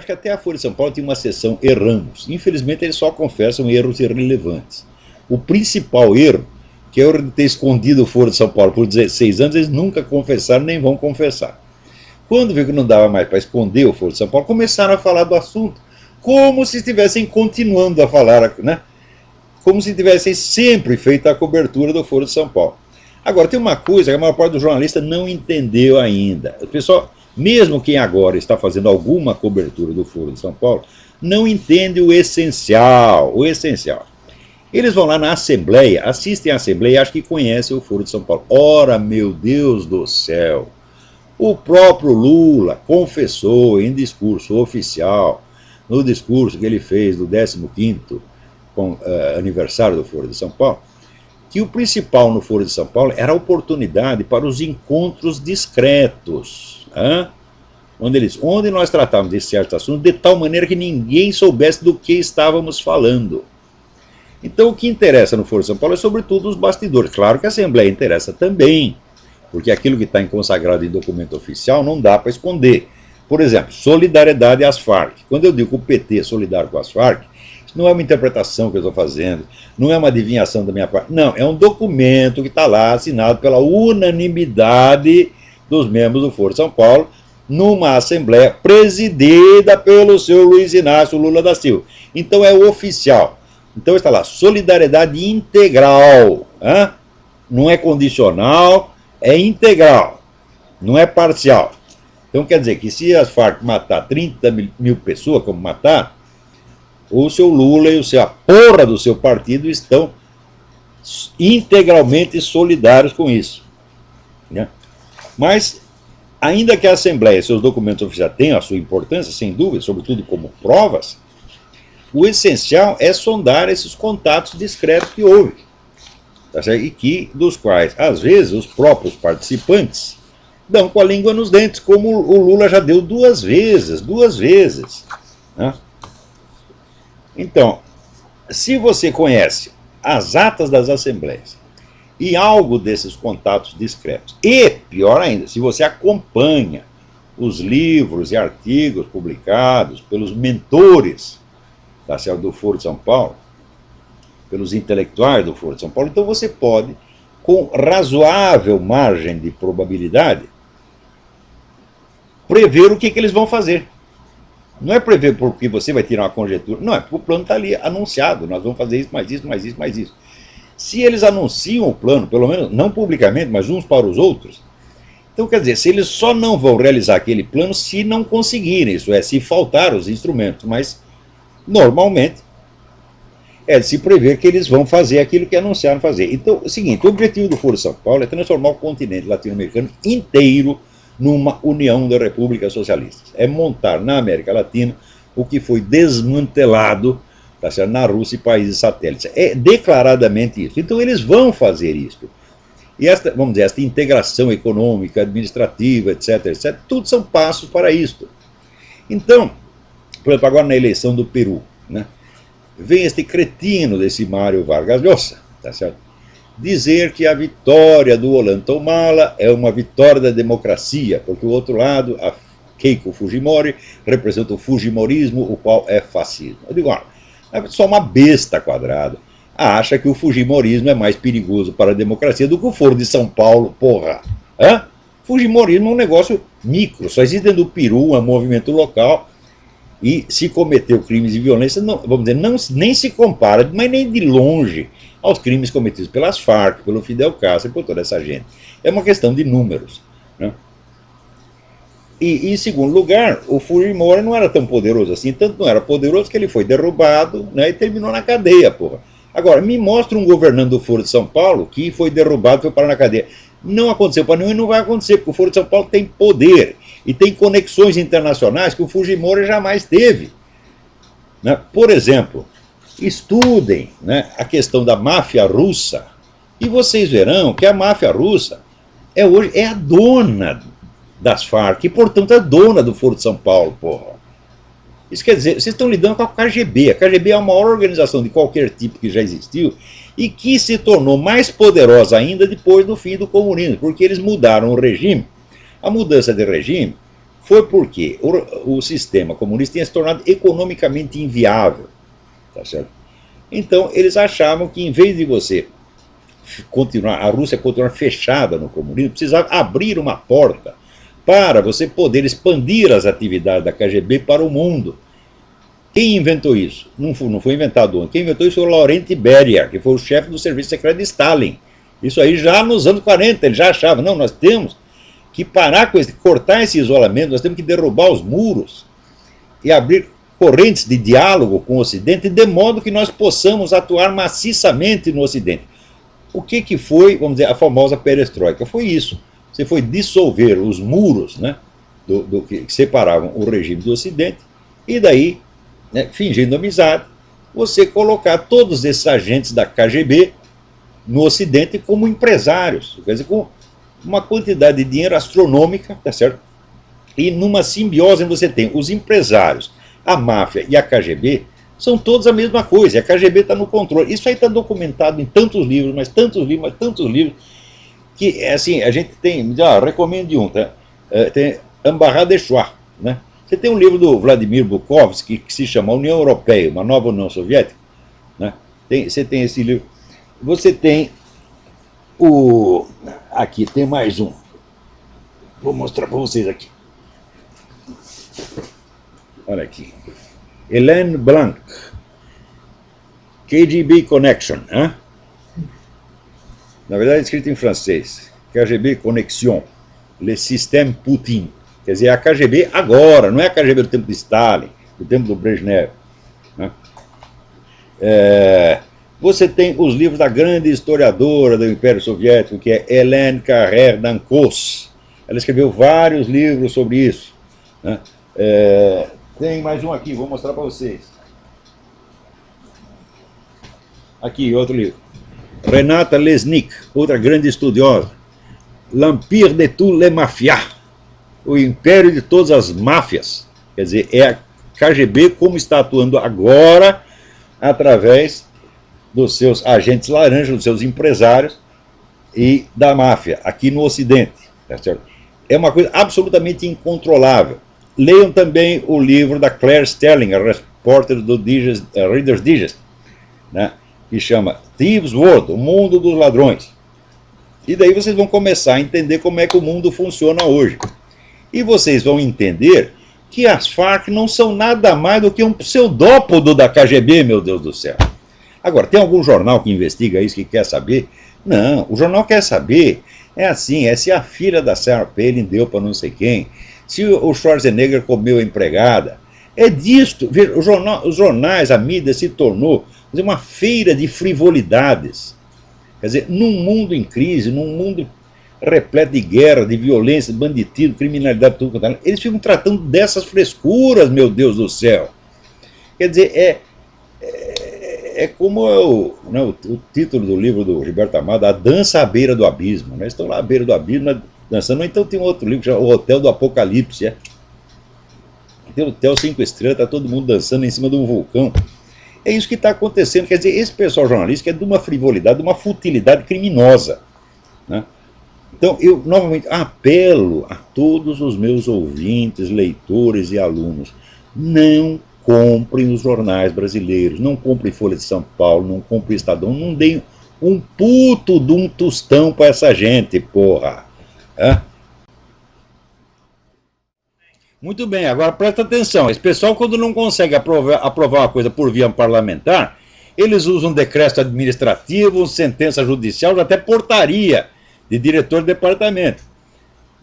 acho que até a Folha de São Paulo tinha uma seção erramos. Infelizmente eles só confessam erros irrelevantes. O principal erro, que é o erro de ter escondido o Folha de São Paulo por 16 anos, eles nunca confessaram nem vão confessar. Quando viu que não dava mais para esconder o Folha de São Paulo, começaram a falar do assunto, como se estivessem continuando a falar, né? Como se tivessem sempre feito a cobertura do Folha de São Paulo. Agora, tem uma coisa que a maior parte dos jornalistas não entendeu ainda. O pessoal, mesmo quem agora está fazendo alguma cobertura do Folha de São Paulo, não entende o essencial. O essencial. Eles vão lá na Assembleia, assistem à Assembleia e acham que conhecem o Folha de São Paulo. Ora, meu Deus do céu! O próprio Lula confessou em discurso oficial, no discurso que ele fez do 15º aniversário do Folha de São Paulo, que o principal no Folha de São Paulo era a oportunidade para os encontros discretos, onde nós tratávamos de certos assuntos de tal maneira que ninguém soubesse do que estávamos falando. Então o que interessa no Folha de São Paulo é sobretudo os bastidores. Claro que a Assembleia interessa também, porque aquilo que está consagrado em documento oficial não dá para esconder. Por exemplo, solidariedade às Farc. Quando eu digo que o PT é solidário com as Farc, isso não é uma interpretação que eu estou fazendo, não é uma adivinhação da minha parte, não, é um documento que está lá assinado pela unanimidade dos membros do Foro de São Paulo, numa Assembleia presidida pelo seu Luiz Inácio Lula da Silva. Então é oficial. Então está lá, solidariedade integral, não é condicional, é integral, não é parcial. Então quer dizer que se as Farc matar 30 mil pessoas, como matar, o seu Lula e a porra do seu partido estão integralmente solidários com isso. Né? Mas, ainda que a Assembleia e seus documentos oficiais tenham a sua importância, sem dúvida, sobretudo como provas, o essencial é sondar esses contatos discretos que houve. Tá certo? E dos quais, às vezes, os próprios participantes dão com a língua nos dentes, como o Lula já deu duas vezes. Né? Então, se você conhece as atas das assembleias e algo desses contatos discretos, e, pior ainda, se você acompanha os livros e artigos publicados pelos mentores do Foro de São Paulo, pelos intelectuais do Foro de São Paulo, então você pode, com razoável margem de probabilidade, prever o que eles vão fazer. Não é prever porque você vai tirar uma conjectura, não, é porque o plano está ali anunciado, nós vamos fazer isso, mais isso, mais isso, mais isso. Se eles anunciam o plano, pelo menos não publicamente, mas uns para os outros, então quer dizer, se eles só não vão realizar aquele plano se não conseguirem, isso é, se faltar os instrumentos, mas normalmente é de se prever que eles vão fazer aquilo que anunciaram fazer. Então, é o seguinte, o objetivo do Foro de São Paulo é transformar o continente latino-americano inteiro numa união de repúblicas socialistas. É montar na América Latina o que foi desmantelado, tá certo, na Rússia e países satélites. É declaradamente isso. Então eles vão fazer isso. E esta, vamos dizer, esta integração econômica, administrativa, etc., tudo são passos para isto. Então, por exemplo, agora na eleição do Peru, né, vem este cretino desse Mário Vargas Llosa, tá certo, dizer que a vitória do Ollanta Humala é uma vitória da democracia, porque o outro lado, a Keiko Fujimori, representa o fujimorismo, o qual é fascismo. Eu digo, é só uma besta quadrada acha que o fujimorismo é mais perigoso para a democracia do que o Foro de São Paulo, porra. Fujimorismo é um negócio micro, só existe no Peru, um movimento local, e se cometeu crimes de violência, não, vamos dizer, não, nem se compara, mas nem de longe, aos crimes cometidos pelas Farc, pelo Fidel Castro e por toda essa gente. É uma questão de números. Né? E, em segundo lugar, o Fujimori não era tão poderoso assim, tanto não era poderoso que ele foi derrubado, né, e terminou na cadeia, porra. Agora, me mostra um governante do Foro de São Paulo que foi derrubado e foi parar na cadeia. Não aconteceu para nenhum e não vai acontecer, porque o Foro de São Paulo tem poder e tem conexões internacionais que o Fujimori jamais teve. Né? Por exemplo, estudem, né, a questão da máfia russa e vocês verão que a máfia russa hoje é a dona das Farc e, portanto, a dona do Foro de São Paulo, porra. Isso quer dizer, vocês estão lidando com a KGB. A KGB é a maior organização de qualquer tipo que já existiu e que se tornou mais poderosa ainda depois do fim do comunismo, porque eles mudaram o regime. A mudança de regime foi porque o sistema comunista tinha se tornado economicamente inviável. Tá certo? Então, eles achavam que, em vez de você continuar, a Rússia continuar fechada no comunismo, precisava abrir uma porta para você poder expandir as atividades da KGB para o mundo. Quem inventou isso? Não foi inventado ontem. Quem inventou isso foi o Laurent Beria, que foi o chefe do serviço secreto de Stalin. Isso aí já nos anos 40, ele já achava, não, nós temos que parar com isso, cortar esse isolamento, nós temos que derrubar os muros e abrir correntes de diálogo com o Ocidente, de modo que nós possamos atuar maciçamente no Ocidente. O que foi, vamos dizer, a famosa perestroika? Foi isso. Você foi dissolver os muros, né, que separavam o regime do Ocidente, e daí, né, fingindo amizade, você colocar todos esses agentes da KGB no Ocidente como empresários, quer dizer, com uma quantidade de dinheiro astronômica, tá certo? E numa simbiose você tem os empresários, a máfia e a KGB, são todos a mesma coisa, a KGB está no controle. Isso aí está documentado em tantos livros, mas tantos livros, mas tantos livros, que, assim, a gente tem, recomendo um, tá? Tem Embarras de Choix, né? Você tem um livro do Vladimir Bukovsky que se chama União Europeia, uma nova União Soviética, né? Você tem esse livro. Você tem aqui tem mais um, vou mostrar para vocês aqui. Olha aqui. Hélène Blanc, KGB Connection, hein? Na verdade é escrito em francês, KGB Connexion, Le Système Poutine. Quer dizer, é a KGB agora, não é a KGB do tempo de Stalin, do tempo do Brezhnev, né? Você tem os livros da grande historiadora do Império Soviético, que é Hélène Carrère d'Ancos. Ela escreveu vários livros sobre isso, né? Tem mais um aqui, vou mostrar para vocês. Aqui, outro livro. Renata Lesnik, outra grande estudiosa. L'Empire de toutes les mafias. O Império de todas as máfias. Quer dizer, é a KGB como está atuando agora através dos seus agentes laranjas, dos seus empresários e da máfia, aqui no Ocidente. Tá certo? É uma coisa absolutamente incontrolável. Leiam também o livro da Claire Sterling, a repórter do Reader's Digest, né, que chama Thieves' World, o mundo dos ladrões. E daí vocês vão começar a entender como é que o mundo funciona hoje. E vocês vão entender que as Farc não são nada mais do que um pseudópodo da KGB, meu Deus do céu. Agora, tem algum jornal que investiga isso, que quer saber? Não, o jornal quer saber, é assim, é se a filha da Sarah Palin deu para não sei quem, se o Schwarzenegger comeu a empregada. É disto. Veja, os jornais, a mídia se tornou uma feira de frivolidades. Quer dizer, num mundo em crise, num mundo repleto de guerra, de violência, de banditismo, criminalidade, tudo, eles ficam tratando dessas frescuras, meu Deus do céu. Quer dizer, é como o título do livro do Gilberto Amado, A Dança à Beira do Abismo. Né? Eles estão lá à beira do abismo, dançando. Então tem um outro livro que chama O Hotel do Apocalipse. Tem o Hotel 5 Estrelas, está todo mundo dançando em cima de um vulcão. É isso que está acontecendo. Quer dizer, esse pessoal jornalístico é de uma frivolidade, de uma futilidade criminosa. Né? Então, eu novamente apelo a todos os meus ouvintes, leitores e alunos, não comprem os jornais brasileiros, não comprem Folha de São Paulo, não comprem Estadão, não deem um puto de um tostão para essa gente, porra. Muito bem, agora presta atenção, esse pessoal quando não consegue aprovar uma coisa por via parlamentar, eles usam decreto administrativo, sentença judicial, até portaria de diretor de departamento.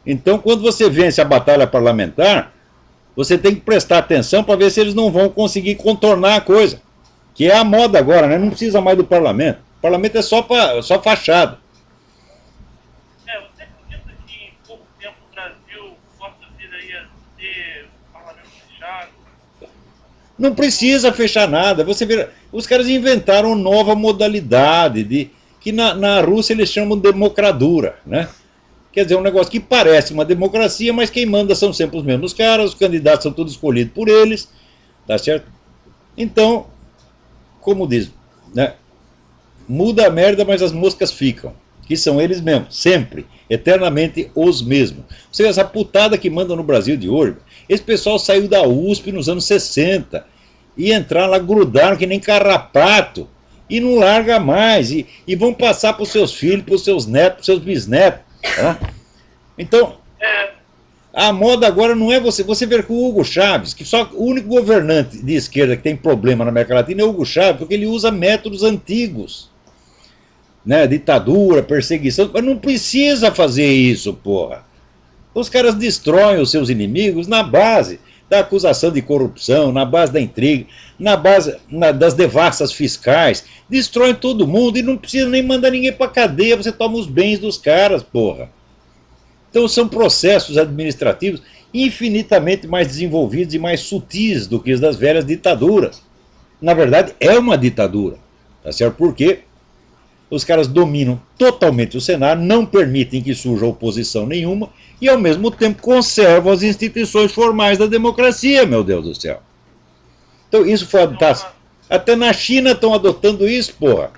Então, quando você vence a batalha parlamentar, você tem que prestar atenção para ver se eles não vão conseguir contornar a coisa. Que é a moda agora, né? Não precisa mais do parlamento. O parlamento é só fachada. Você acredita que em pouco tempo o Brasil possa vir aí a ter parlamento fechado? Não precisa fechar nada. Você vê, os caras inventaram nova modalidade, que na Rússia eles chamam de democradura, né? Quer dizer, um negócio que parece uma democracia, mas quem manda são sempre os mesmos caras, os candidatos são todos escolhidos por eles, tá certo? Então, como diz, né? Muda a merda, mas as moscas ficam. que são eles mesmos, sempre, eternamente os mesmos. Você vê essa putada que manda no Brasil de hoje, esse pessoal saiu da USP nos anos 60 e entraram lá, grudaram que nem carrapato, e não larga mais, e vão passar para os seus filhos, para os seus netos, para os seus bisnetos. Tá? Então, a moda agora não é você ver que o Hugo Chávez, que só o único governante de esquerda que tem problema na América Latina é o Hugo Chávez, porque ele usa métodos antigos. Né, ditadura, perseguição, mas não precisa fazer isso, porra. Os caras destroem os seus inimigos na base da acusação de corrupção, na base da intriga, na base das devassas fiscais, destroem todo mundo e não precisa nem mandar ninguém pra cadeia, você toma os bens dos caras, porra. Então são processos administrativos infinitamente mais desenvolvidos e mais sutis do que os das velhas ditaduras. Na verdade, é uma ditadura, tá certo? Por quê? Os caras dominam totalmente o cenário, não permitem que surja oposição nenhuma e, ao mesmo tempo, conservam as instituições formais da democracia, meu Deus do céu. Então, isso foi adotado. Até na China estão adotando isso, porra.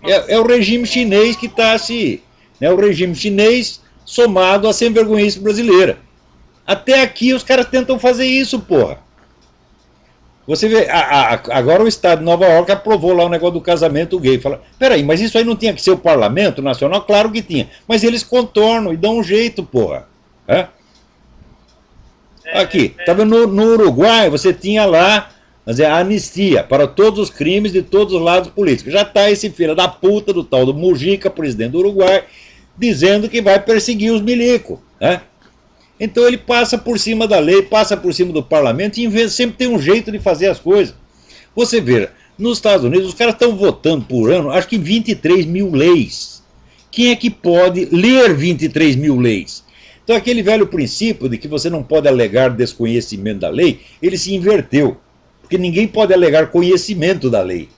É o regime chinês que está se. É o regime chinês somado à sem-vergonhice brasileira. Até aqui os caras tentam fazer isso, porra. Você vê, agora o Estado de Nova York aprovou lá o negócio do casamento gay. Fala, peraí, mas isso aí não tinha que ser o Parlamento Nacional? Claro que tinha. Mas eles contornam e dão um jeito, porra. Aqui, tá vendo, no Uruguai você tinha lá, a anistia para todos os crimes de todos os lados políticos. Já tá esse filho da puta do tal do Mujica, presidente do Uruguai, dizendo que vai perseguir os milicos. Então ele passa por cima da lei, passa por cima do parlamento e sempre tem um jeito de fazer as coisas. Você vê, nos Estados Unidos os caras estão votando por ano, acho que 23 mil leis. Quem é que pode ler 23 mil leis? Então aquele velho princípio de que você não pode alegar desconhecimento da lei, ele se inverteu. Porque ninguém pode alegar conhecimento da lei.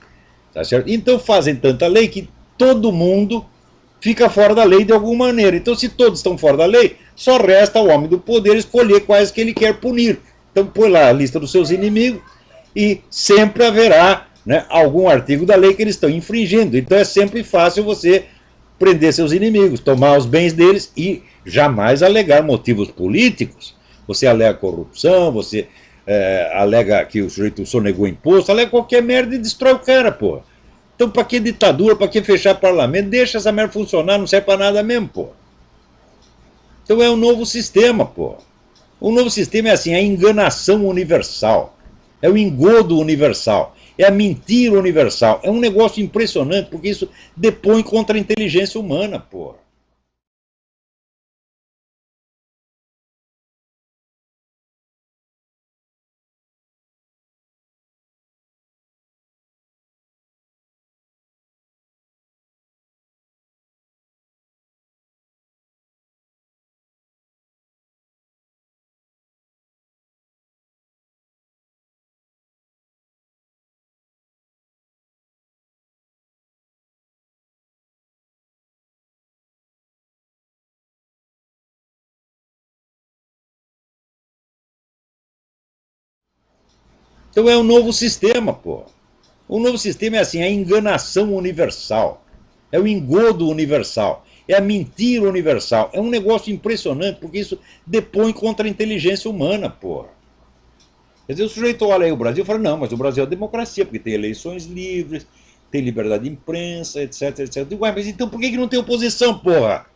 Tá certo? Então fazem tanta lei que todo mundo fica fora da lei de alguma maneira. Então se todos estão fora da lei, só resta ao homem do poder escolher quais que ele quer punir. Então põe lá a lista dos seus inimigos e sempre haverá, né, algum artigo da lei que eles estão infringindo. Então é sempre fácil você prender seus inimigos, tomar os bens deles e jamais alegar motivos políticos. Você alega corrupção, você alega que o sujeito sonegou imposto, alega qualquer merda e destrói o cara, porra. Então pra que ditadura, pra que fechar parlamento? Deixa essa merda funcionar, não serve pra nada mesmo, porra. Então é um novo sistema, pô. O novo sistema é assim, a enganação universal. É o engodo universal. É a mentira universal. É um negócio impressionante, porque isso depõe contra a inteligência humana, pô. Então é um novo sistema, pô. O novo sistema é assim, a enganação universal. É o engodo universal. É a mentira universal. É um negócio impressionante, porque isso depõe contra a inteligência humana, porra. Quer dizer, o sujeito olha aí o Brasil e fala, não, mas o Brasil é democracia, porque tem eleições livres, tem liberdade de imprensa, etc, etc. Eu digo, ué, mas então por que não tem oposição, porra?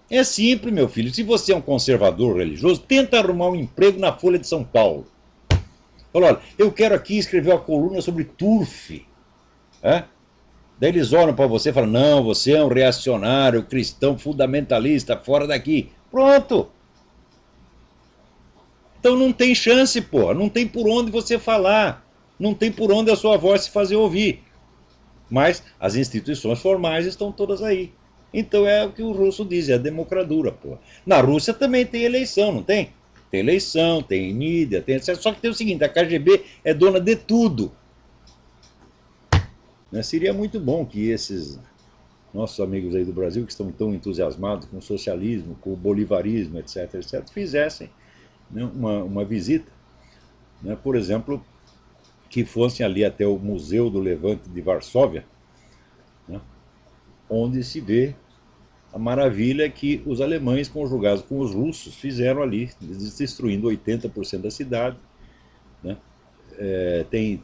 É simples, meu filho. Se você é um conservador religioso, tenta arrumar um emprego na Folha de São Paulo. Fala, olha, eu quero aqui escrever uma coluna sobre turf. Daí eles olham para você e falam, não, você é um reacionário, cristão, fundamentalista, fora daqui. Pronto. Então não tem chance, pô. Não tem por onde você falar. Não tem por onde a sua voz se fazer ouvir. Mas as instituições formais estão todas aí. Então é o que o russo diz, é a democratura, pô. Na Rússia também tem eleição, não tem? Tem eleição, tem NIDA, tem etc. Só que tem o seguinte, a KGB é dona de tudo. Seria muito bom que esses nossos amigos aí do Brasil, que estão tão entusiasmados com o socialismo, com o bolivarismo, etc., etc., fizessem, né, uma visita, né, por exemplo, que fossem ali até o Museu do Levante de Varsóvia, onde se vê a maravilha que os alemães, conjugados com os russos, fizeram ali, destruindo 80% da cidade. Né? Tem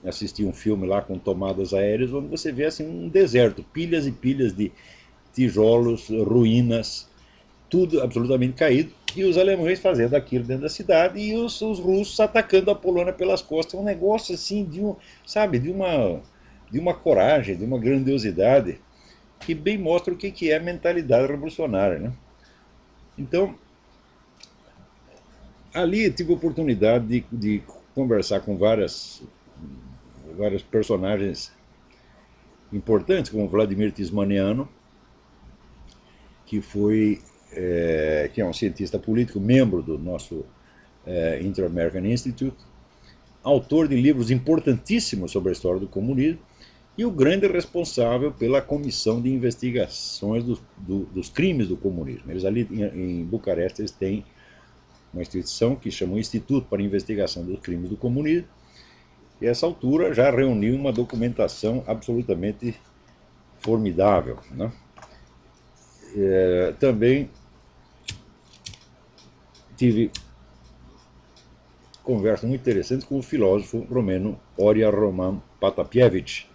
assisti um filme lá com tomadas aéreas, onde você vê assim um deserto, pilhas e pilhas de tijolos, ruínas, tudo absolutamente caído, e os alemães fazendo aquilo dentro da cidade e os russos atacando a Polônia pelas costas. Um negócio assim sabe, de uma coragem, de uma grandiosidade que bem mostra o que é a mentalidade revolucionária. Né? Então, ali tive a oportunidade de conversar com vários personagens importantes, como Vladimir Tismaniano, que que é um cientista político, membro do nosso Inter-American Institute, autor de livros importantíssimos sobre a história do comunismo, e o grande responsável pela comissão de investigações dos crimes do comunismo. Eles ali em Bucareste eles têm uma instituição que chama o Instituto para a Investigação dos Crimes do Comunismo, e a essa altura já reuniu uma documentação absolutamente formidável. Né? Também tive conversa muito interessante com o filósofo romeno Oria Roman Patapievich,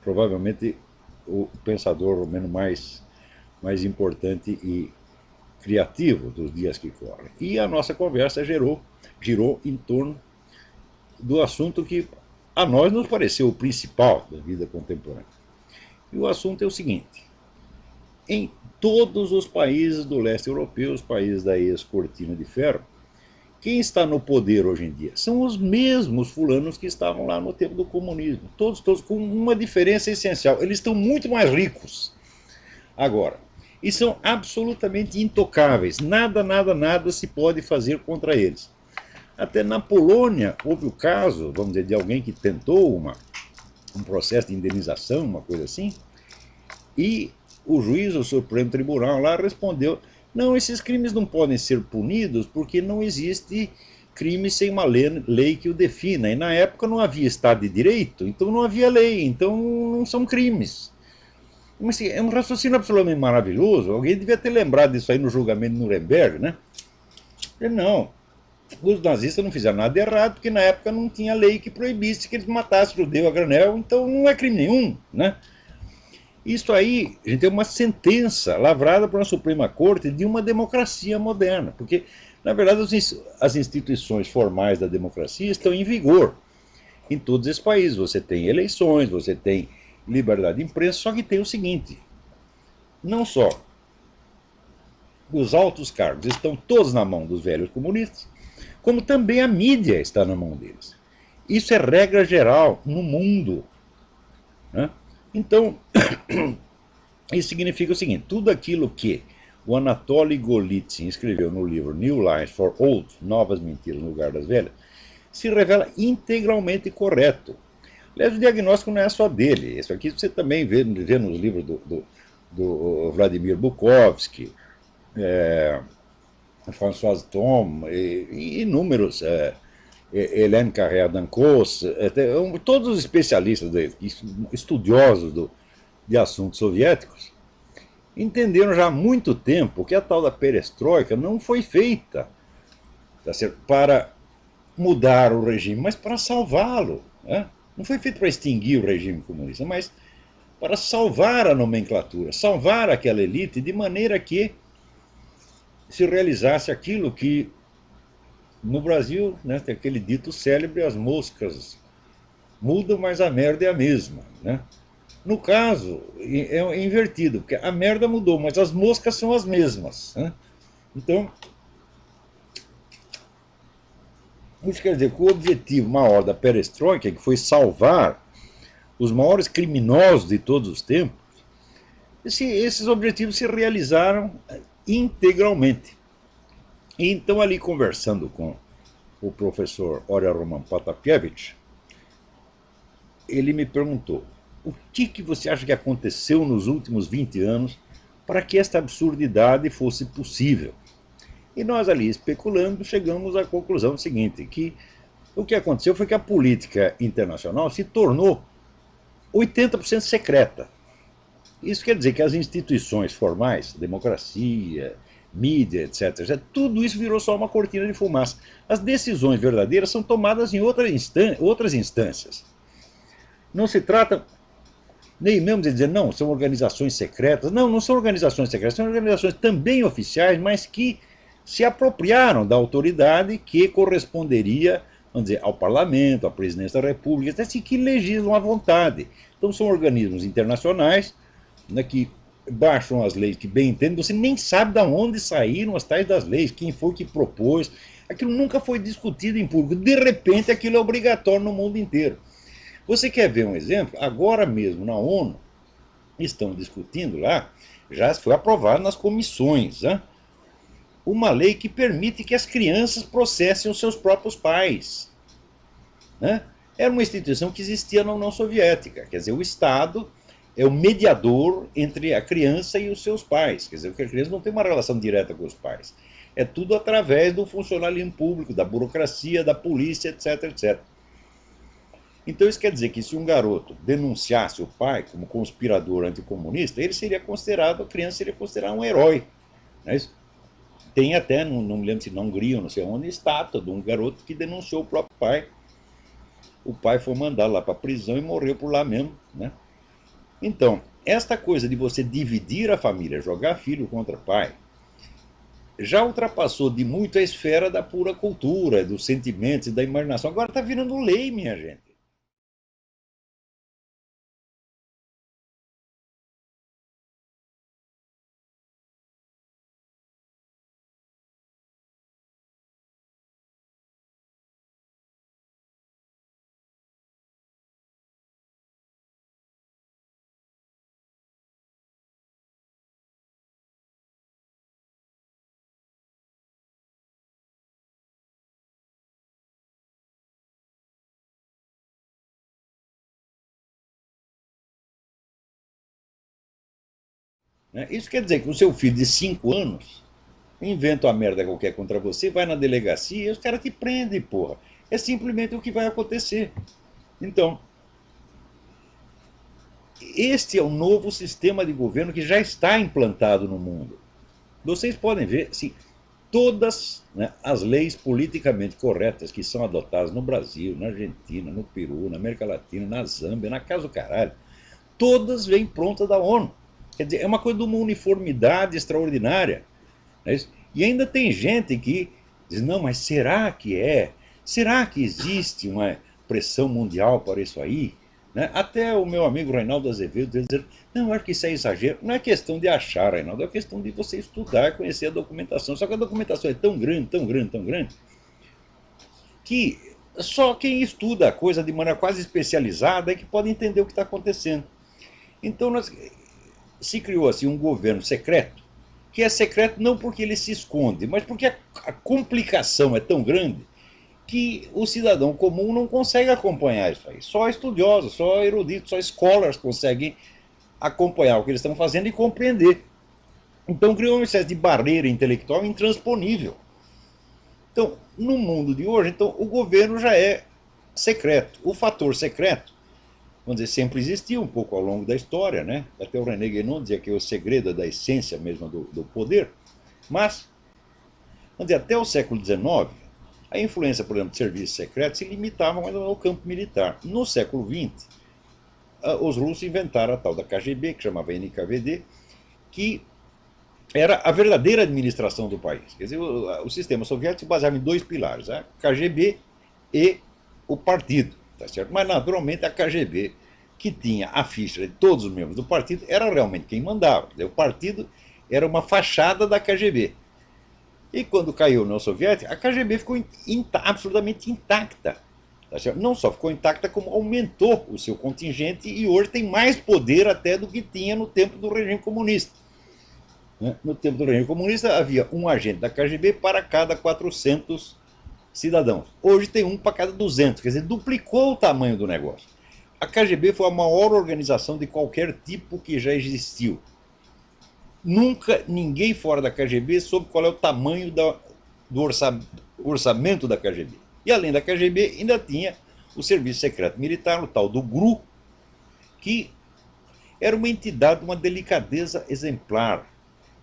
provavelmente o pensador romeno mais importante e criativo dos dias que correm. E a nossa conversa girou em torno do assunto que a nós nos pareceu o principal da vida contemporânea. E o assunto é o seguinte: em todos os países do leste europeu, os países da ex-cortina de ferro, quem está no poder hoje em dia são os mesmos fulanos que estavam lá no tempo do comunismo. Todos, com uma diferença essencial. Eles estão muito mais ricos agora. E são absolutamente intocáveis. Nada se pode fazer contra eles. Até na Polônia houve o caso, vamos dizer, de alguém que tentou um processo de indenização, uma coisa assim, e o juiz, o Supremo Tribunal lá respondeu: não, esses crimes não podem ser punidos porque não existe crime sem uma lei que o defina. E na época não havia Estado de Direito, então não havia lei, então não são crimes. Mas assim, é um raciocínio absolutamente maravilhoso. Alguém devia ter lembrado disso aí no julgamento de Nuremberg, né? Não, os nazistas não fizeram nada de errado porque na época não tinha lei que proibisse que eles matassem judeu a granel, então não é crime nenhum, né? Isso aí, a gente tem uma sentença lavrada por uma Suprema Corte de uma democracia moderna, porque, na verdade, as instituições formais da democracia estão em vigor em todos esses países. Você tem eleições, você tem liberdade de imprensa, só que tem o seguinte: não só os altos cargos estão todos na mão dos velhos comunistas, como também a mídia está na mão deles. Isso é regra geral no mundo. Né? Então, isso significa o seguinte: tudo aquilo que o Anatoly Golitsyn escreveu no livro New Lies for Old, Novas Mentiras no Lugar das Velhas, se revela integralmente correto. Aliás, o diagnóstico não é só dele. Isso aqui você também vê nos livros do Vladimir Bukovsky, François Thom e inúmeros, Hélène Carrère-Dancos, todos os especialistas, estudiosos de assuntos soviéticos, entenderam já há muito tempo que a tal da perestroika não foi feita, tá certo, para mudar o regime, mas para salvá-lo. Né? Não foi feito para extinguir o regime comunista, mas para salvar a nomenclatura, salvar aquela elite, de maneira que se realizasse aquilo que no Brasil, né, tem aquele dito célebre: as moscas mudam, mas a merda é a mesma. Né? No caso, é invertido, porque a merda mudou, mas as moscas são as mesmas. Né? Então, isso quer dizer que o objetivo maior da perestroika, que foi salvar os maiores criminosos de todos os tempos, esses objetivos se realizaram integralmente. E então, ali conversando com o professor Oria Roman Patapievich, ele me perguntou: o que você acha que aconteceu nos últimos 20 anos para que esta absurdidade fosse possível? E nós ali, especulando, chegamos à conclusão seguinte: que o que aconteceu foi que a política internacional se tornou 80% secreta. Isso quer dizer que as instituições formais, democracia, mídia, etc., tudo isso virou só uma cortina de fumaça. As decisões verdadeiras são tomadas em outras instâncias. Não se trata nem mesmo de dizer, não, são organizações secretas. Não, não são organizações secretas, são organizações também oficiais, mas que se apropriaram da autoridade que corresponderia, vamos dizer, ao parlamento, à presidência da república, até assim, que legislam à vontade. Então são organismos internacionais, né, que baixam as leis que bem entendem, você nem sabe de onde saíram as tais das leis, quem foi que propôs. Aquilo nunca foi discutido em público. De repente aquilo é obrigatório no mundo inteiro. Você quer ver um exemplo? Agora mesmo na ONU estão discutindo lá, já foi aprovado nas comissões, né, uma lei que permite que as crianças processem os seus próprios pais. Né? Era uma instituição que existia na União Soviética, quer dizer, o Estado é o mediador entre a criança e os seus pais, quer dizer, que a criança não tem uma relação direta com os pais. É tudo através do funcionalismo público, da burocracia, da polícia, etc, etc. Então isso quer dizer que se um garoto denunciasse o pai como conspirador anticomunista, ele seria considerado, a criança seria considerada um herói. Não é isso? Tem até, não me lembro se na Hungria ou não sei onde, estátua de um garoto que denunciou o próprio pai. O pai foi mandado lá para a prisão e morreu por lá mesmo. Né? Então, esta coisa de você dividir a família, jogar filho contra pai, já ultrapassou de muito a esfera da pura cultura, dos sentimentos e da imaginação. Agora está virando lei, minha gente. Né? Isso quer dizer que o seu filho de 5 anos inventa uma merda qualquer contra você, vai na delegacia e os caras te prendem, porra. É simplesmente o que vai acontecer. Então, este é o novo sistema de governo que já está implantado no mundo. Vocês podem ver, sim, todas, né, as leis politicamente corretas que são adotadas no Brasil, na Argentina, no Peru, na América Latina, na Zâmbia, na casa do caralho, todas vêm prontas da ONU. Quer dizer, é uma coisa de uma uniformidade extraordinária. Né? E ainda tem gente que diz, não, mas será que é? Será que existe uma pressão mundial para isso aí? Né? Até o meu amigo Reinaldo Azevedo dizer, não, acho que isso é exagero. Não é questão de achar, Reinaldo, é questão de você estudar, conhecer a documentação. Só que a documentação é tão grande, tão grande, tão grande, que só quem estuda a coisa de maneira quase especializada é que pode entender o que está acontecendo. Então se criou assim um governo secreto, que é secreto não porque ele se esconde, mas porque a complicação é tão grande que o cidadão comum não consegue acompanhar isso aí. Só estudiosos, só eruditos, só scholars conseguem acompanhar o que eles estão fazendo e compreender. Então criou uma espécie de barreira intelectual intransponível. Então, no mundo de hoje, então, o governo já é secreto. O fator secreto, vamos dizer, sempre existiu um pouco ao longo da história, né? Até o René Guénon dizia que é o segredo da essência mesmo do poder. Mas, vamos dizer, até o século XIX, a influência, por exemplo, de serviços secretos se limitava mais ao campo militar. No século XX, os russos inventaram a tal da KGB, que chamava NKVD, que era a verdadeira administração do país. Quer dizer, o sistema soviético se baseava em dois pilares, a KGB e o partido. Tá certo? Mas, naturalmente, a KGB, que tinha a ficha de todos os membros do partido, era realmente quem mandava. O partido era uma fachada da KGB. E quando caiu a União Soviética, a KGB ficou absolutamente intacta. Tá certo? Não só ficou intacta, como aumentou o seu contingente e hoje tem mais poder até do que tinha no tempo do regime comunista. No tempo do regime comunista havia um agente da KGB para cada 400 cidadãos. Hoje tem um para cada 200, quer dizer, duplicou o tamanho do negócio. A KGB foi a maior organização de qualquer tipo que já existiu. Nunca ninguém fora da KGB soube qual é o tamanho do orçamento da KGB. E além da KGB, ainda tinha o Serviço Secreto Militar, o tal do GRU, que era uma entidade, uma delicadeza exemplar,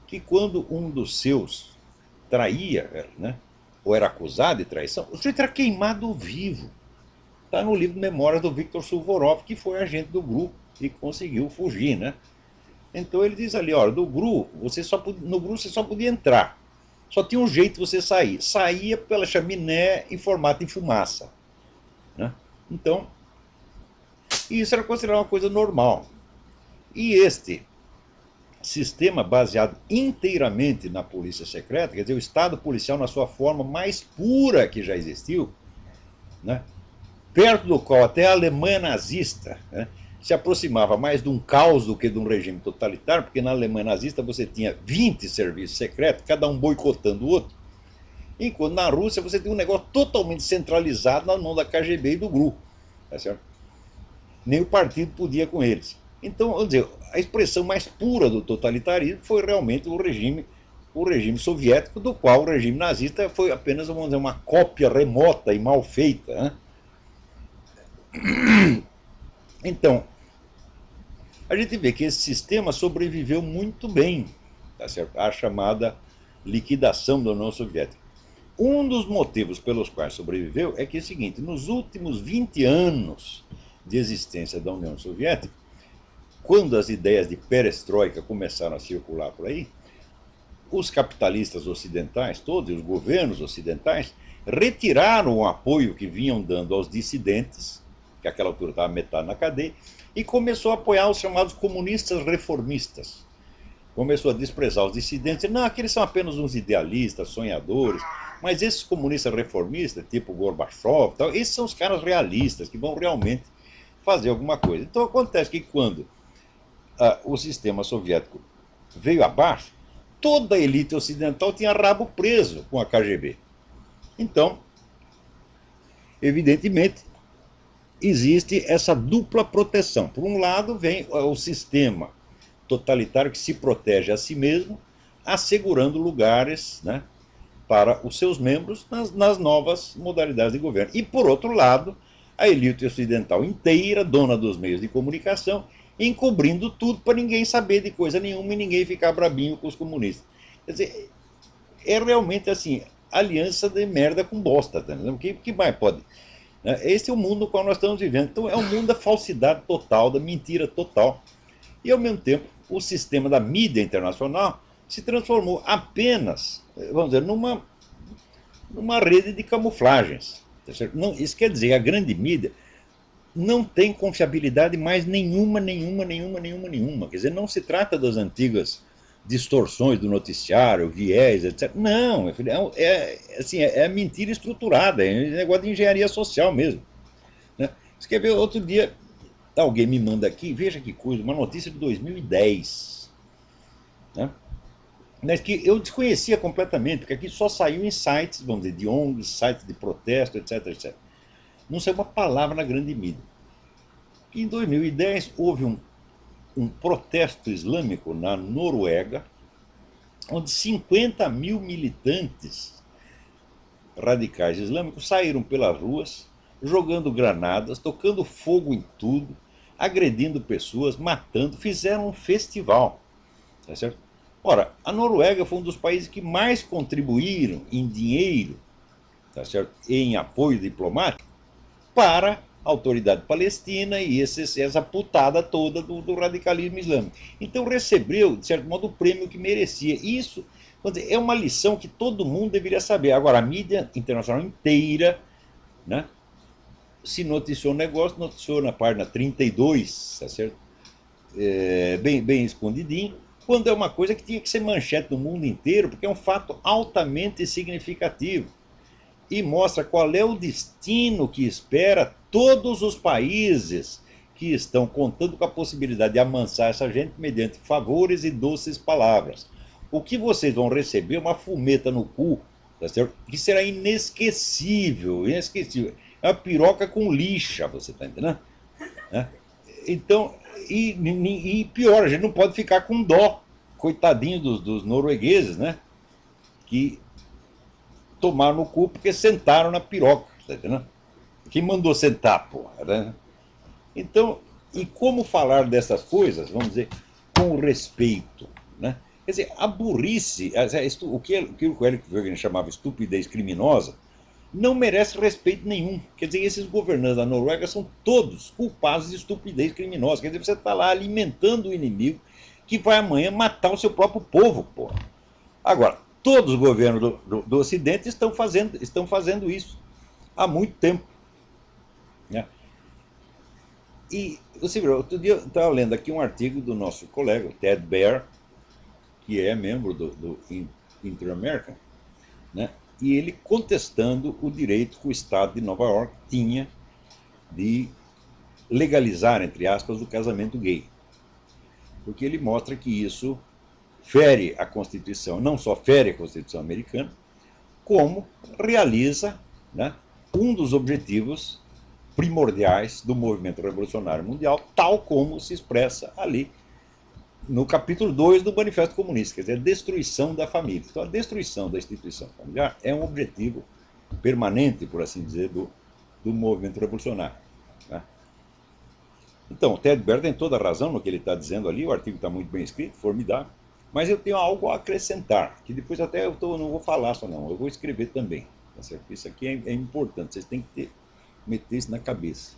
que quando um dos seus traía, né, ou era acusado de traição, o sujeito era queimado vivo. Está no livro Memórias do Viktor Suvorov, que foi agente do GRU e conseguiu fugir, né? Então ele diz ali, olha, no GRU você só podia entrar. Só tinha um jeito de você sair. Saía pela chaminé em formato de fumaça, né? Então, isso era considerado uma coisa normal. E este sistema baseado inteiramente na polícia secreta, quer dizer, o Estado policial na sua forma mais pura que já existiu, né? Perto do qual até a Alemanha nazista, né, se aproximava mais de um caos do que de um regime totalitário, porque na Alemanha nazista você tinha 20 serviços secretos, cada um boicotando o outro, enquanto na Rússia você tem um negócio totalmente centralizado na mão da KGB e do GRU. Tá certo? Nem o partido podia com eles. Então, vamos dizer, a expressão mais pura do totalitarismo foi realmente o regime soviético, do qual o regime nazista foi apenas, vamos dizer, uma cópia remota e mal feita, né? Então, a gente vê que esse sistema sobreviveu muito bem, tá certo? À chamada liquidação da União Soviética. Um dos motivos pelos quais sobreviveu é que é o seguinte: nos últimos 20 anos de existência da União Soviética, quando as ideias de perestroika começaram a circular por aí, os capitalistas ocidentais, todos os governos ocidentais, retiraram o apoio que vinham dando aos dissidentes, que àquela altura estava metade na cadeia, e começou a apoiar os chamados comunistas reformistas. Começou a desprezar os dissidentes, não, aqueles são apenas uns idealistas, sonhadores, mas esses comunistas reformistas, tipo Gorbachev, tal, esses são os caras realistas, que vão realmente fazer alguma coisa. Então acontece que quando o sistema soviético veio abaixo, toda a elite ocidental tinha rabo preso com a KGB. Então, evidentemente, existe essa dupla proteção. Por um lado, vem o sistema totalitário que se protege a si mesmo, assegurando lugares, né, para os seus membros nas novas modalidades de governo. E, por outro lado, a elite ocidental inteira, dona dos meios de comunicação, encobrindo tudo para ninguém saber de coisa nenhuma e ninguém ficar brabinho com os comunistas. Quer dizer, é realmente assim, aliança de merda com bosta. Tá? O que mais pode? Esse é o mundo no qual nós estamos vivendo. Então é um mundo da falsidade total, da mentira total. E ao mesmo tempo, o sistema da mídia internacional se transformou apenas, vamos dizer, numa rede de camuflagens. Tá certo? Não, isso quer dizer, a grande mídia não tem confiabilidade mais nenhuma. Quer dizer, não se trata das antigas distorções do noticiário, viés, etc. Não, assim, é mentira estruturada, é negócio de engenharia social mesmo. Né? Você quer ver, outro dia, alguém me manda aqui, veja que coisa, uma notícia de 2010. Né? Mas que eu desconhecia completamente, porque aqui só saiu em sites, vamos dizer, de ONGs, sites de protesto, etc. Não saiu uma palavra na grande mídia. Em 2010 houve um protesto islâmico na Noruega, onde 50 mil militantes radicais islâmicos saíram pelas ruas, jogando granadas, tocando fogo em tudo, agredindo pessoas, matando, fizeram um festival. Tá certo? Ora, a Noruega foi um dos países que mais contribuíram em dinheiro, tá certo, em apoio diplomático para a autoridade palestina e essa putada toda do radicalismo islâmico. Então recebeu, de certo modo, o prêmio que merecia. Isso é uma lição que todo mundo deveria saber. Agora, a mídia internacional inteira, né, se noticiou o negócio, noticiou na página 32, tá certo? Bem escondidinho, quando é uma coisa que tinha que ser manchete no mundo inteiro, porque é um fato altamente significativo e mostra qual é o destino que espera todos os países que estão contando com a possibilidade de amansar essa gente mediante favores e doces palavras. O que vocês vão receber é uma fumeta no cu, tá certo? Que será inesquecível, inesquecível. É uma piroca com lixa, você tá entendendo? Então, e pior, a gente não pode ficar com dó, coitadinho dos noruegueses, né? Que tomaram no cu porque sentaram na piroca, tá entendendo? Quem mandou sentar, porra, né? Então, E como falar dessas coisas, vamos dizer, com respeito, né? Quer dizer, a burrice, o que o Eric Wegener chamava estupidez criminosa, não merece respeito nenhum. Quer dizer, esses governantes da Noruega são todos culpados de estupidez criminosa. Quer dizer, você está lá alimentando o inimigo que vai amanhã matar o seu próprio povo, porra. Agora, todos os governos do Ocidente estão fazendo isso há muito tempo, né? E você viu, outro dia eu estava lendo aqui um artigo do nosso colega, Ted Baer, que é membro do Inter-American, né? E ele contestando o direito que o Estado de Nova York tinha de legalizar, entre aspas, o casamento gay. Porque ele mostra que isso fere a Constituição, não só fere a Constituição americana, como realiza, né, um dos objetivos primordiais do movimento revolucionário mundial, tal como se expressa ali no capítulo 2 do Manifesto Comunista, quer dizer, a destruição da família. Então, a destruição da instituição familiar é um objetivo permanente, por assim dizer, do movimento revolucionário, né? Então, o Ted Baer tem toda a razão no que ele está dizendo ali, o artigo está muito bem escrito, formidável, mas eu tenho algo a acrescentar, que depois até não vou falar só não, eu vou escrever também. Tá certo? Isso aqui é importante, vocês têm que meter isso na cabeça,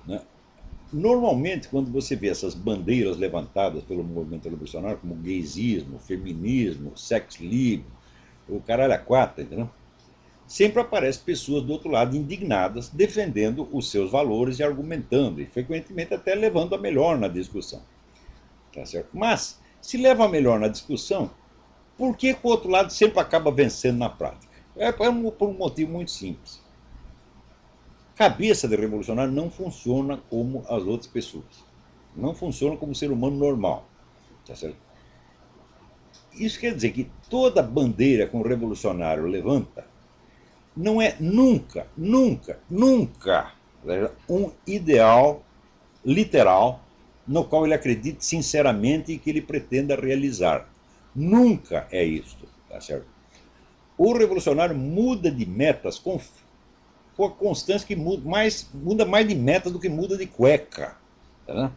né? Normalmente, quando você vê essas bandeiras levantadas pelo movimento revolucionário, como gaysismo, feminismo, sex lib, o caralho a quatro, entendeu? Sempre aparecem pessoas do outro lado indignadas, defendendo os seus valores e argumentando, e frequentemente até levando a melhor na discussão. Tá certo? Mas, se leva a melhor na discussão, por que o outro lado sempre acaba vencendo na prática? Por um motivo muito simples. Cabeça de revolucionário não funciona como as outras pessoas. Não funciona como ser humano normal. Tá certo? Isso quer dizer que toda bandeira que um revolucionário levanta não é nunca, nunca, nunca um ideal literal no qual ele acredite sinceramente e que ele pretenda realizar. Nunca é isto. Tá certo? O revolucionário muda de metas com a constância que muda mais de meta do que muda de cueca. Tá?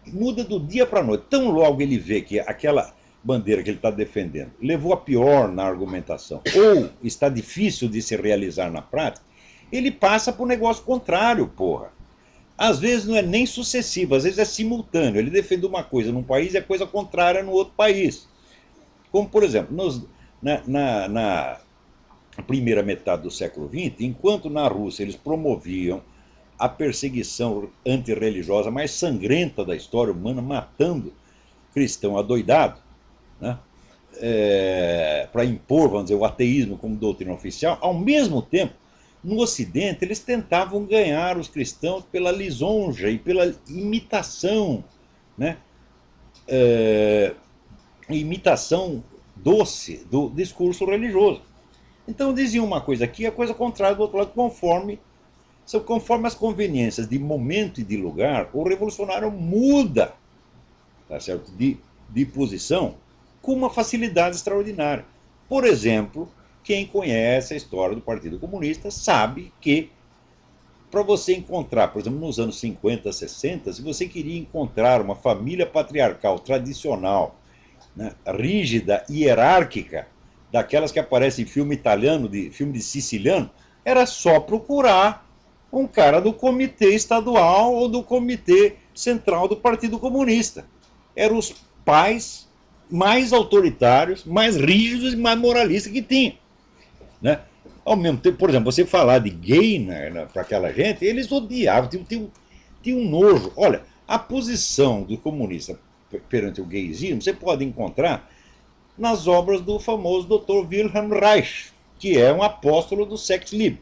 Muda do dia para a noite. Tão logo ele vê que aquela bandeira que ele está defendendo levou a pior na argumentação, ou está difícil de se realizar na prática, ele passa para o negócio contrário, porra. Às vezes não é nem sucessivo, às vezes é simultâneo. Ele defende uma coisa num país e a coisa contrária no outro país. Como, por exemplo, na primeira metade do século XX, enquanto na Rússia eles promoviam a perseguição antirreligiosa mais sangrenta da história humana, matando cristão adoidado, né, para impor, vamos dizer, o ateísmo como doutrina oficial, ao mesmo tempo, no Ocidente, eles tentavam ganhar os cristãos pela lisonja e pela imitação, né, imitação doce do discurso religioso. Então diziam uma coisa aqui, a coisa contrária do outro lado, conforme as conveniências de momento e de lugar, o revolucionário muda, tá certo, de posição com uma facilidade extraordinária. Por exemplo, quem conhece a história do Partido Comunista sabe que para você encontrar, por exemplo, nos anos 50, 60, se você queria encontrar uma família patriarcal tradicional, né, rígida, hierárquica, daquelas que aparecem em filme italiano, filme de siciliano, era só procurar um cara do comitê estadual ou do comitê central do Partido Comunista. Eram os pais mais autoritários, mais rígidos e mais moralistas que tinha, né? Ao mesmo tempo, por exemplo, você falar de gay, né, para aquela gente, eles odiavam, tinham um nojo. Olha, a posição do comunista perante o gaysismo você pode encontrar nas obras do famoso Dr. Wilhelm Reich, que é um apóstolo do sex lib.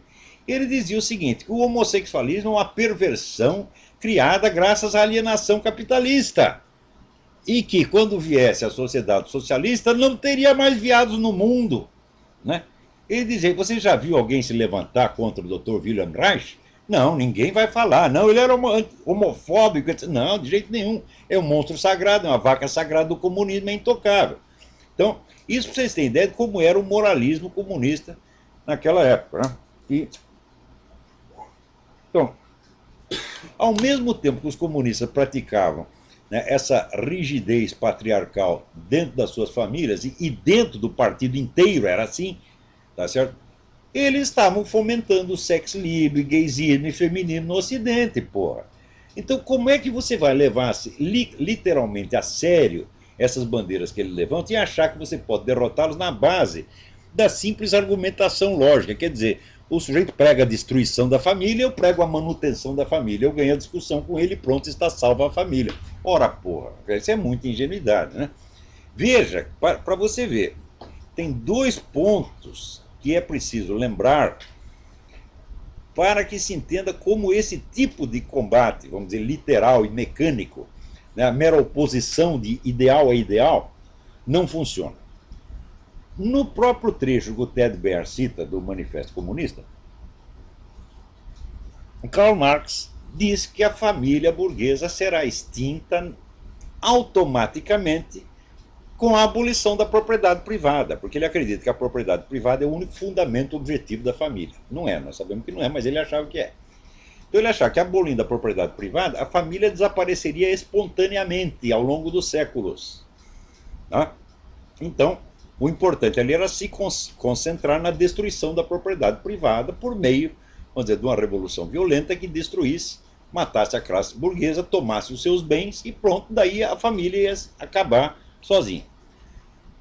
Ele dizia o seguinte, que o homossexualismo é uma perversão criada graças à alienação capitalista, e que quando viesse a sociedade socialista não teria mais viados no mundo, né? Ele dizia, você já viu alguém se levantar contra o Dr. Wilhelm Reich? Não, ninguém vai falar. Não, ele era homofóbico. Não, de jeito nenhum. É um monstro sagrado, é uma vaca sagrada do comunismo, é intocável. Então, isso para vocês terem ideia de como era o moralismo comunista naquela época, né? Então, Ao mesmo tempo que os comunistas praticavam, né, essa rigidez patriarcal dentro das suas famílias e dentro do partido inteiro era assim, tá certo? Eles estavam fomentando o sexo livre, gaysismo e feminino no Ocidente, porra. Então, como é que você vai levar literalmente a sério essas bandeiras que ele levanta e achar que você pode derrotá-los na base da simples argumentação lógica? Quer dizer, o sujeito prega a destruição da família, eu prego a manutenção da família, eu ganho a discussão com ele e pronto, está salva a família. Ora, porra, isso é muita ingenuidade, né? Veja, para você ver, tem dois pontos que é preciso lembrar para que se entenda como esse tipo de combate, vamos dizer, literal e mecânico, né, a mera oposição de ideal a ideal, não funciona. No próprio trecho que o Ted Baer cita do Manifesto Comunista, Karl Marx diz que a família burguesa será extinta automaticamente com a abolição da propriedade privada, porque ele acredita que a propriedade privada é o único fundamento objetivo da família. Não é, nós sabemos que não é, mas ele achava que é. Então ele achava que abolindo a propriedade privada, a família desapareceria espontaneamente ao longo dos séculos. Tá? Então, o importante ali era se concentrar na destruição da propriedade privada por meio, vamos dizer, de uma revolução violenta que destruísse, matasse a classe burguesa, tomasse os seus bens e pronto, daí a família ia acabar sozinha.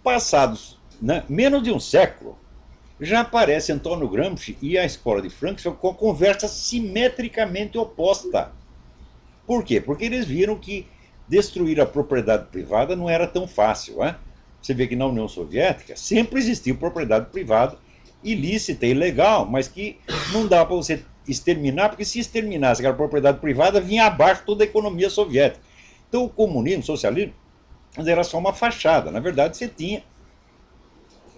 Passados, né, menos de um século, já aparece Antônio Gramsci e a escola de Frankfurt com a conversa simetricamente oposta. Por quê? Porque eles viram que destruir a propriedade privada não era tão fácil. Né? Você vê que na União Soviética sempre existiu propriedade privada ilícita e legal, mas que não dá para você exterminar, porque se exterminasse aquela propriedade privada, vinha abaixo toda a economia soviética. Então o comunismo, o socialismo, era só uma fachada. Na verdade, você tinha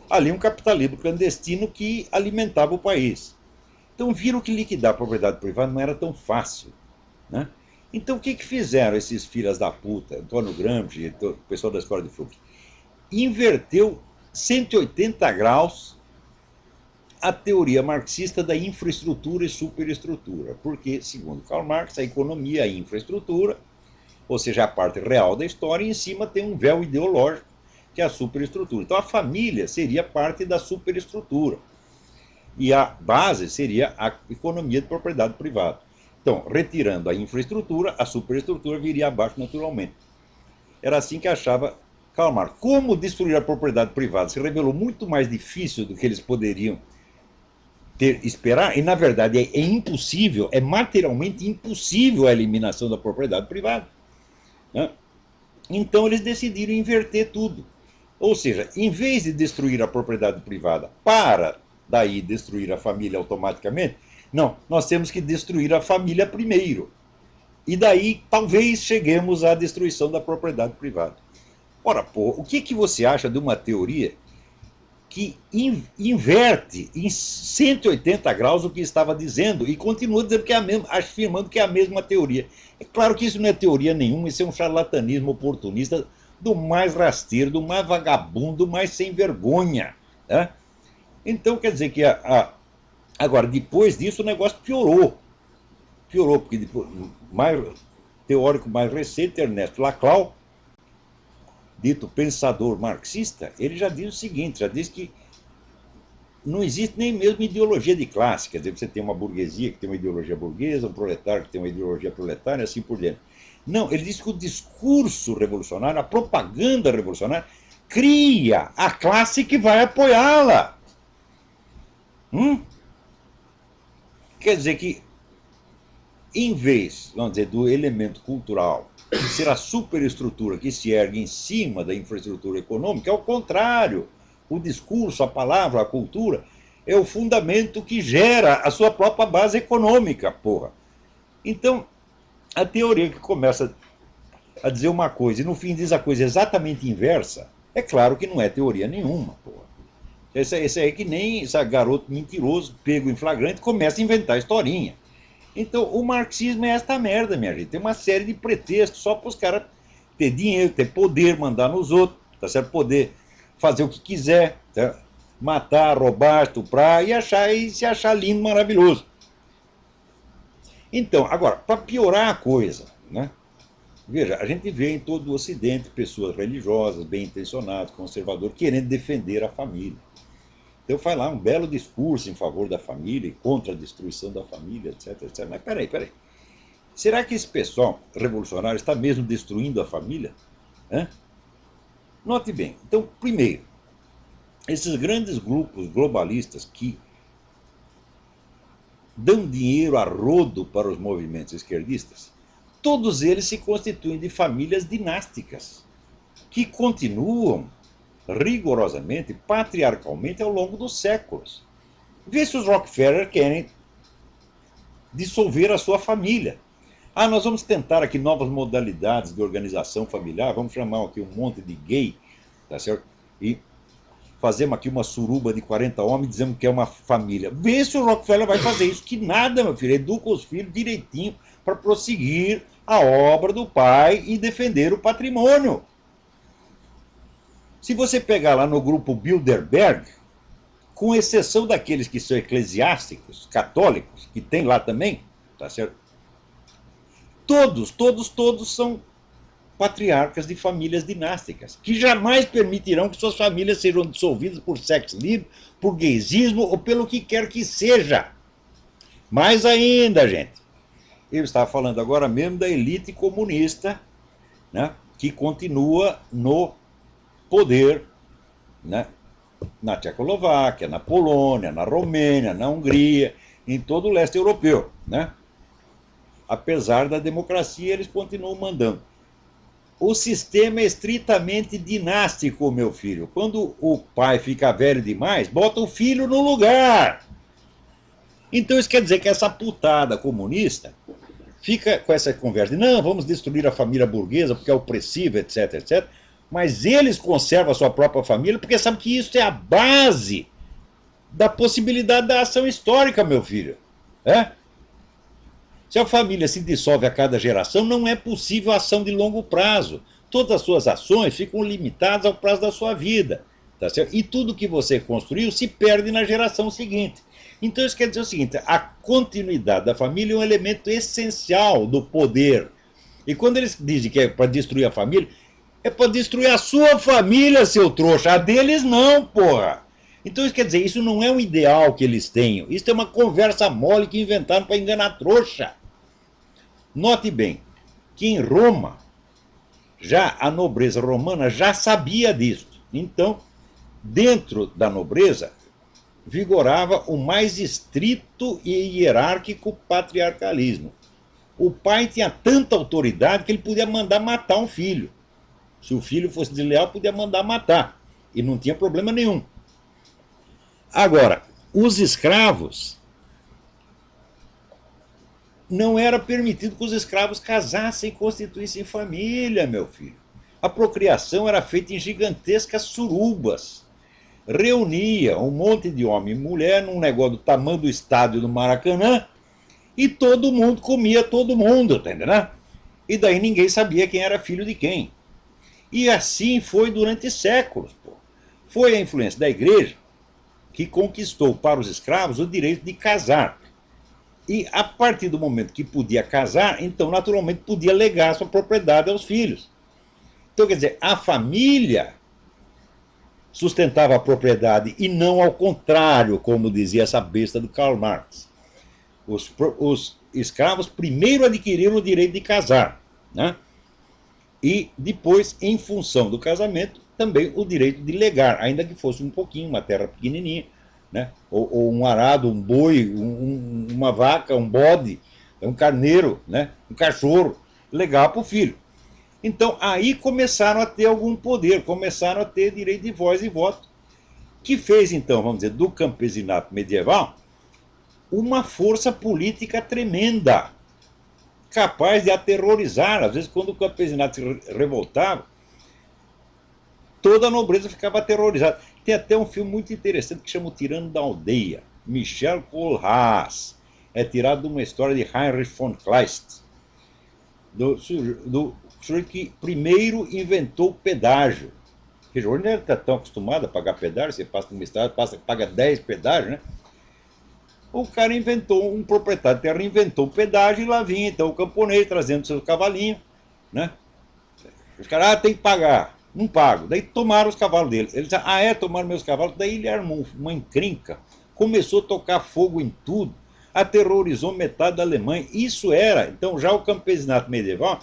ali um capitalismo clandestino que alimentava o país. Então viram que liquidar a propriedade privada não era tão fácil. Né? Então o que fizeram esses filhas da puta, Antônio Gramsci, o pessoal da escola de Frankfurt? Inverteu 180 graus a teoria marxista da infraestrutura e superestrutura. Porque, segundo Karl Marx, a economia é a infraestrutura, ou seja, a parte real da história, e em cima tem um véu ideológico, que é a superestrutura. Então a família seria parte da superestrutura. E a base seria a economia de propriedade privada. Então, retirando a infraestrutura, a superestrutura viria abaixo naturalmente. Era assim que achava Karl Marx. Como destruir a propriedade privada se revelou muito mais difícil do que eles poderiam esperar, e na verdade é impossível, é materialmente impossível a eliminação da propriedade privada. Né? Então eles decidiram inverter tudo. Ou seja, em vez de destruir a propriedade privada para daí destruir a família automaticamente, não, nós temos que destruir a família primeiro. E daí talvez cheguemos à destruição da propriedade privada. Ora, pô, o que você acha de uma teoria que inverte em 180 graus o que estava dizendo e continua dizendo que é a mesma, afirmando que é a mesma teoria? É claro que isso não é teoria nenhuma, isso é um charlatanismo oportunista do mais rasteiro, do mais vagabundo, do mais sem vergonha. Né? Então quer dizer que agora, depois disso, o negócio piorou. Piorou, porque depois, teórico mais recente, Ernesto Laclau, dito pensador marxista, ele já diz o seguinte, já diz que não existe nem mesmo ideologia de classe, quer dizer, você tem uma burguesia que tem uma ideologia burguesa, um proletário que tem uma ideologia proletária, e assim por diante. Não, ele diz que o discurso revolucionário, a propaganda revolucionária, cria a classe que vai apoiá-la. Quer dizer que, em vez, vamos dizer, do elemento cultural ser a superestrutura que se ergue em cima da infraestrutura econômica, é o contrário. O discurso, a palavra, a cultura é o fundamento que gera a sua própria base econômica, porra. Então, a teoria que começa a dizer uma coisa e no fim diz a coisa exatamente inversa, é claro que não é teoria nenhuma, porra. Esse aí é que nem esse garoto mentiroso, pego em flagrante, começa a inventar historinha. Então, o marxismo é esta merda, minha gente. Tem uma série de pretextos só para os caras ter dinheiro, ter poder, mandar nos outros, tá certo? Poder fazer o que quiser, tá? Matar, roubar, estuprar e se achar lindo, maravilhoso. Então, agora, para piorar a coisa, né? Veja, a gente vê em todo o Ocidente pessoas religiosas, bem intencionadas, conservadoras, querendo defender a família. Então faz lá um belo discurso em favor da família e contra a destruição da família, etc, etc. Mas peraí. Será que esse pessoal revolucionário está mesmo destruindo a família? Hã? Note bem. Então, primeiro, esses grandes grupos globalistas que dão dinheiro a rodo para os movimentos esquerdistas, todos eles se constituem de famílias dinásticas, que continuam rigorosamente, patriarcalmente, ao longo dos séculos. Vê se os Rockefeller querem dissolver a sua família. Ah, nós vamos tentar aqui novas modalidades de organização familiar, vamos chamar aqui um monte de gay, tá certo? E fazemos aqui uma suruba de 40 homens dizendo que é uma família. Vê se o Rockefeller vai fazer isso. Que nada, meu filho. Educa os filhos direitinho para prosseguir a obra do pai e defender o patrimônio. Se você pegar lá no grupo Bilderberg, com exceção daqueles que são eclesiásticos, católicos, que tem lá também, tá certo? Todos são patriarcas de famílias dinásticas, que jamais permitirão que suas famílias sejam dissolvidas por sexo livre, por gaysismo ou pelo que quer que seja. Mais ainda, gente, eu estava falando agora mesmo da elite comunista, né, que continua no poder, né, na Tchecoslováquia, na Polônia, na Romênia, na Hungria, em todo o leste europeu, né? Apesar da democracia, eles continuam mandando. O sistema é estritamente dinástico, meu filho. Quando o pai fica velho demais, bota o filho no lugar. Então isso quer dizer que essa putada comunista fica com essa conversa de não, vamos destruir a família burguesa porque é opressiva, etc, etc. Mas eles conservam a sua própria família porque sabem que isso é a base da possibilidade da ação histórica, meu filho. É? Se a família se dissolve a cada geração, não é possível ação de longo prazo. Todas as suas ações ficam limitadas ao prazo da sua vida. Tá certo? E tudo que você construiu se perde na geração seguinte. Então isso quer dizer o seguinte, a continuidade da família é um elemento essencial do poder. E quando eles dizem que é para destruir a família, é para destruir a sua família, seu trouxa. A deles não, porra. Então isso quer dizer, isso não é um ideal que eles tenham. Isso é uma conversa mole que inventaram para enganar trouxa. Note bem que em Roma, já a nobreza romana já sabia disso. Então, dentro da nobreza, vigorava o mais estrito e hierárquico patriarcalismo. O pai tinha tanta autoridade que ele podia mandar matar um filho. Se o filho fosse desleal, podia mandar matar. E não tinha problema nenhum. Agora, os escravos, não era permitido que os escravos casassem e constituíssem família, meu filho. A procriação era feita em gigantescas surubas. Reunia um monte de homem e mulher num negócio do tamanho do estádio do Maracanã e todo mundo comia todo mundo, tá entendendo? E daí ninguém sabia quem era filho de quem. E assim foi durante séculos. Pô. Foi a influência da igreja que conquistou para os escravos o direito de casar. E a partir do momento que podia casar, então naturalmente podia legar sua propriedade aos filhos. Então quer dizer, a família sustentava a propriedade e não ao contrário, como dizia essa besta do Karl Marx. Os escravos primeiro adquiriram o direito de casar, né? E depois, em função do casamento, também o direito de legar, ainda que fosse um pouquinho, uma terra pequenininha, né? Ou um arado, um boi, uma vaca, um bode, um carneiro, né? Um cachorro, legar para o filho. Então, aí começaram a ter algum poder, começaram a ter direito de voz e voto, que fez, então, vamos dizer, do campesinato medieval, uma força política tremenda, capaz de aterrorizar. Às vezes, quando o campesinato se revoltava, toda a nobreza ficava aterrorizada. Tem até um filme muito interessante que chama O Tirano da Aldeia, Michel Kohlhaas. É tirado de uma história de Heinrich von Kleist, do sujeito que primeiro inventou o pedágio. Porque hoje não está tão acostumado a pagar pedágio, você passa numa estrada, paga 10 pedágios, né? o cara inventou, um proprietário de terra inventou o pedágio e lá vinha então o camponês trazendo seus cavalinhos, né? Os caras, tem que pagar. Não pago. Daí tomaram os cavalos dele. Ele disse, tomaram meus cavalos. Daí ele armou uma encrenca, começou a tocar fogo em tudo, aterrorizou metade da Alemanha. Isso era, então, já o campesinato medieval,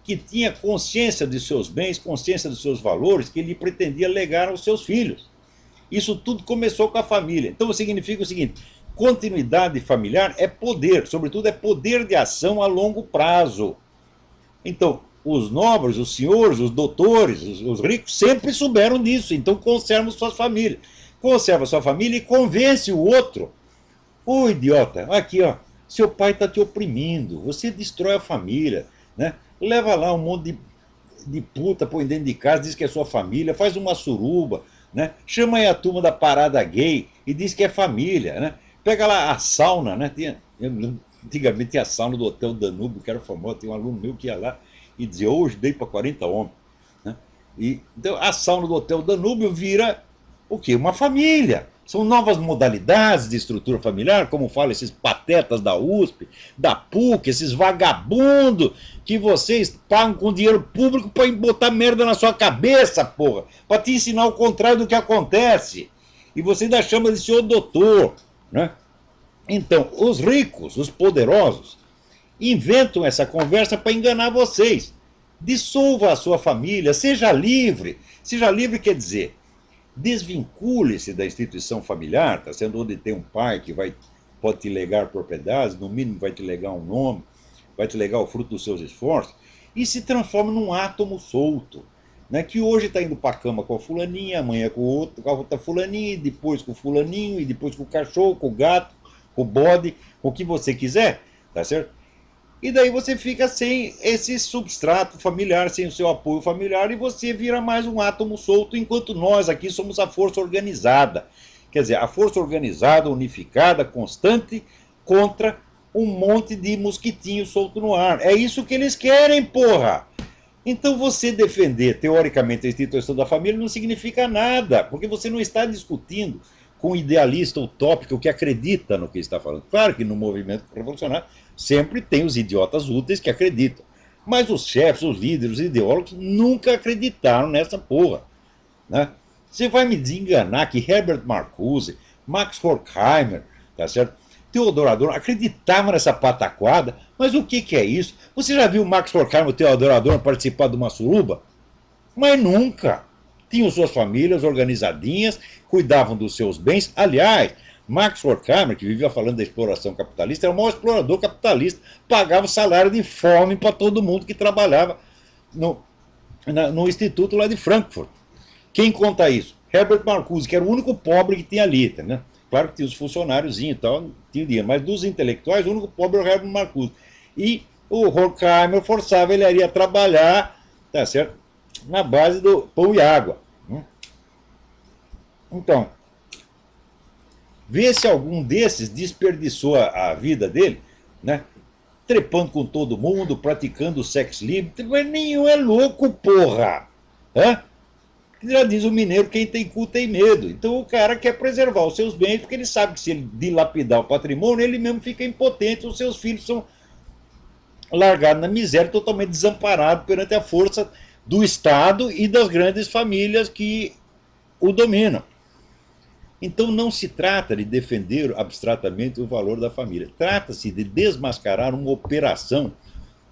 que tinha consciência de seus bens, consciência dos seus valores, que ele pretendia legar aos seus filhos. Isso tudo começou com a família. Então significa o seguinte, continuidade familiar é poder, sobretudo é poder de ação a longo prazo. Então, os nobres, os senhores, os doutores, os ricos sempre souberam disso, então conservam suas famílias. Conserva sua família e convence o outro. Ô idiota, aqui ó, seu pai está te oprimindo, você destrói a família, né? Leva lá um monte de puta, põe dentro de casa, diz que é sua família, faz uma suruba, né? Chama aí a turma da parada gay e diz que é família, né? Pega lá a sauna, né? Antigamente tinha a sauna do Hotel Danúbio, que era famoso, tem um aluno meu que ia lá e dizia, hoje dei para 40 homens. Né? E, então a sauna do Hotel Danúbio vira o quê? Uma família. São novas modalidades de estrutura familiar, como falam esses patetas da USP, da PUC, esses vagabundos que vocês pagam com dinheiro público para botar merda na sua cabeça, porra, para te ensinar o contrário do que acontece. E você ainda chama de senhor doutor, né? Então, os ricos, os poderosos, inventam essa conversa para enganar vocês. Dissolva a sua família, seja livre. Seja livre quer dizer, desvincule-se da instituição familiar, tá sendo onde tem um pai que pode te legar propriedades, no mínimo vai te legar um nome, vai te legar o fruto dos seus esforços, e se transforma num átomo solto, né, que hoje está indo para a cama com a fulaninha, amanhã com a outra fulaninha, e depois com o fulaninho, e depois com o cachorro, com o gato, com o bode, com o que você quiser, tá certo? E daí você fica sem esse substrato familiar, sem o seu apoio familiar, e você vira mais um átomo solto, enquanto nós aqui somos a força organizada. Quer dizer, a força organizada, unificada, constante, contra um monte de mosquitinho solto no ar. É isso que eles querem, porra! Então você defender, teoricamente, a instituição da família não significa nada, porque você não está discutindo com um idealista utópico que acredita no que está falando. Claro que no movimento revolucionário sempre tem os idiotas úteis que acreditam. Mas os chefes, os líderes, os ideólogos nunca acreditaram nessa porra. Né? Você vai me desenganar que Herbert Marcuse, Max Horkheimer, tá certo? Theodor Adorno acreditavam nessa pataquada, mas o que é isso? Você já viu Max Horkheimer e Theodor Adorno participar de uma suruba? Mas nunca. Tinham suas famílias organizadinhas, cuidavam dos seus bens. Aliás, Max Horkheimer, que vivia falando da exploração capitalista, era o maior explorador capitalista, pagava salário de fome para todo mundo que trabalhava no instituto lá de Frankfurt. Quem conta isso? Herbert Marcuse, que era o único pobre que tinha ali, né? Claro que tinha os funcionáriozinhos e tal, tinha dinheiro, mas dos intelectuais, o único pobre era o Herbert Marcuse. E o Horkheimer forçava ele a trabalhar, tá certo? Na base do pão e água. Então, vê se algum desses desperdiçou a vida dele, né? Trepando com todo mundo, praticando sexo livre. Mas nenhum é louco, porra! Hã? Já diz o mineiro, quem tem cu tem medo. Então o cara quer preservar os seus bens, porque ele sabe que se ele dilapidar o patrimônio, ele mesmo fica impotente, os seus filhos são largados na miséria, totalmente desamparados perante a força do Estado e das grandes famílias que o dominam. Então não se trata de defender abstratamente o valor da família. Trata-se de desmascarar uma operação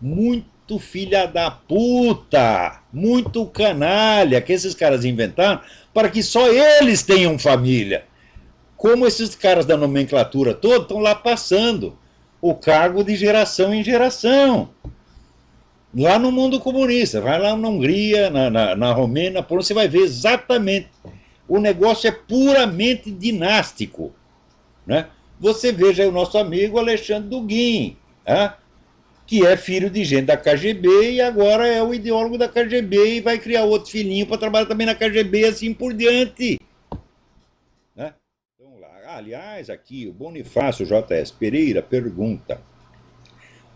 muito filha da puta, muito canalha, que esses caras inventaram para que só eles tenham família. Como esses caras da nomenclatura toda estão lá passando o cargo de geração em geração. Lá no mundo comunista, vai lá na Hungria, na Romênia, por onde você vai ver exatamente. O negócio é puramente dinástico. Né? Você veja aí o nosso amigo Alexandre Dugin, que é filho de gente da KGB e agora é o ideólogo da KGB e vai criar outro filhinho para trabalhar também na KGB e assim por diante. Né? Então, lá. Aliás, aqui o Bonifácio J.S. Pereira pergunta: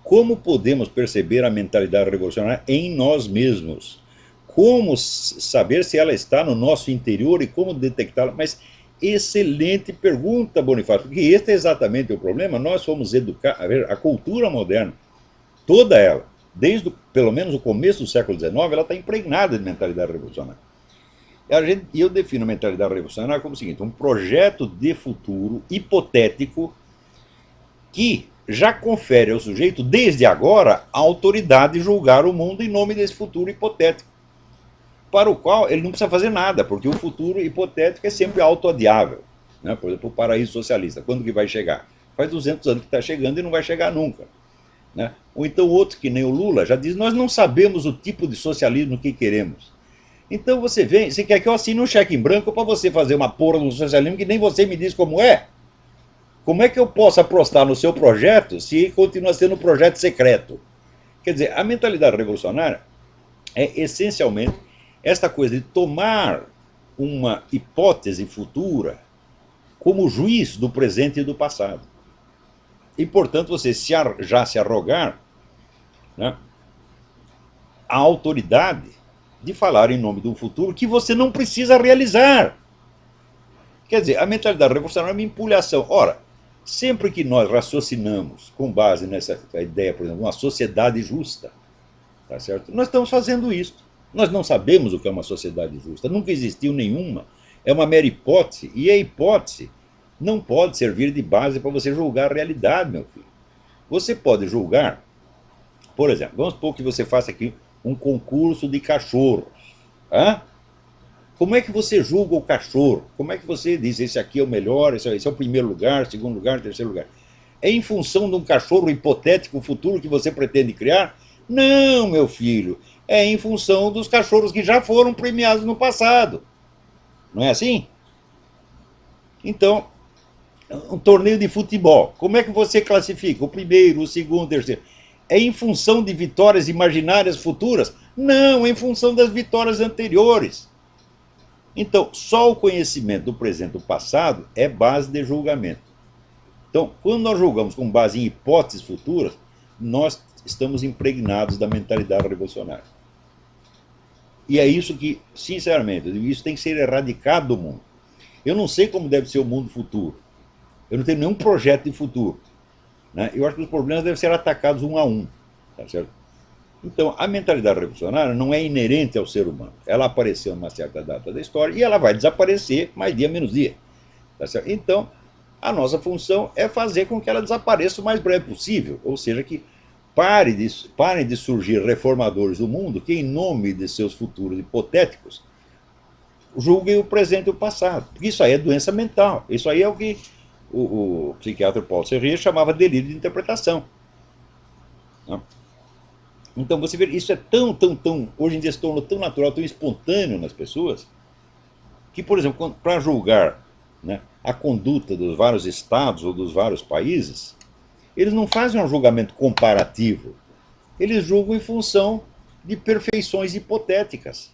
como podemos perceber a mentalidade revolucionária em nós mesmos? Como saber se ela está no nosso interior e como detectá-la? Mas excelente pergunta, Bonifácio, porque este é exatamente o problema. Nós fomos educados, a cultura moderna, toda ela, desde pelo menos o começo do século XIX, ela está impregnada de mentalidade revolucionária. E eu defino a mentalidade revolucionária como o seguinte: um projeto de futuro hipotético que já confere ao sujeito, desde agora, a autoridade de julgar o mundo em nome desse futuro hipotético, para o qual ele não precisa fazer nada, porque o futuro hipotético é sempre autoadiável. Né? Por exemplo, o paraíso socialista, quando que vai chegar? Faz 200 anos que está chegando e não vai chegar nunca. Né? Ou então outro, que nem o Lula, já diz: nós não sabemos o tipo de socialismo que queremos. Então você vem, você quer que eu assine um cheque em branco para você fazer uma porra do socialismo que nem você me diz como é? Como é que eu posso apostar no seu projeto se continua sendo um projeto secreto? Quer dizer, a mentalidade revolucionária é essencialmente esta coisa de tomar uma hipótese futura como juiz do presente e do passado. E, portanto, você já se arrogar, né, a autoridade de falar em nome de um futuro que você não precisa realizar. Quer dizer, a mentalidade revolucionária é uma empulhação. Ora, sempre que nós raciocinamos com base nessa ideia, por exemplo, de uma sociedade justa, tá certo? Nós estamos fazendo isso. Nós não sabemos o que é uma sociedade justa, nunca existiu nenhuma. É uma mera hipótese, e a hipótese não pode servir de base para você julgar a realidade, meu filho. Você pode julgar, por exemplo, vamos supor que você faça aqui um concurso de cachorros. Hã? Como é que você julga o cachorro? Como é que você diz: esse aqui é o melhor, esse é o primeiro lugar, segundo lugar, terceiro lugar? É em função de um cachorro hipotético futuro que você pretende criar? Não, meu filho. É em função dos cachorros que já foram premiados no passado. Não é assim? Então, um torneio de futebol, como é que você classifica o primeiro, o segundo, o terceiro? É em função de vitórias imaginárias futuras? Não, é em função das vitórias anteriores. Então, só o conhecimento do presente e do passado é base de julgamento. Então, quando nós julgamos com base em hipóteses futuras, nós estamos impregnados da mentalidade revolucionária. E é isso que, sinceramente, isso tem que ser erradicado do mundo. Eu não sei como deve ser o mundo futuro. Eu não tenho nenhum projeto de futuro. Né? Eu acho que os problemas devem ser atacados um a um. Tá certo? Então, a mentalidade revolucionária não é inerente ao ser humano. Ela apareceu numa certa data da história e ela vai desaparecer mais dia menos dia. Tá certo? Então, a nossa função é fazer com que ela desapareça o mais breve possível. Ou seja, que parem de surgir reformadores do mundo que, em nome de seus futuros hipotéticos, julguem o presente e o passado. Porque isso aí é doença mental. Isso aí é o que o psiquiatra Paulo Serret chamava de delírio de interpretação. Não? Então você vê, isso é tão, hoje em dia se tornou tão natural, tão espontâneo nas pessoas, que, por exemplo, para julgar, né, a conduta dos vários estados ou dos vários países, eles não fazem um julgamento comparativo, eles julgam em função de perfeições hipotéticas.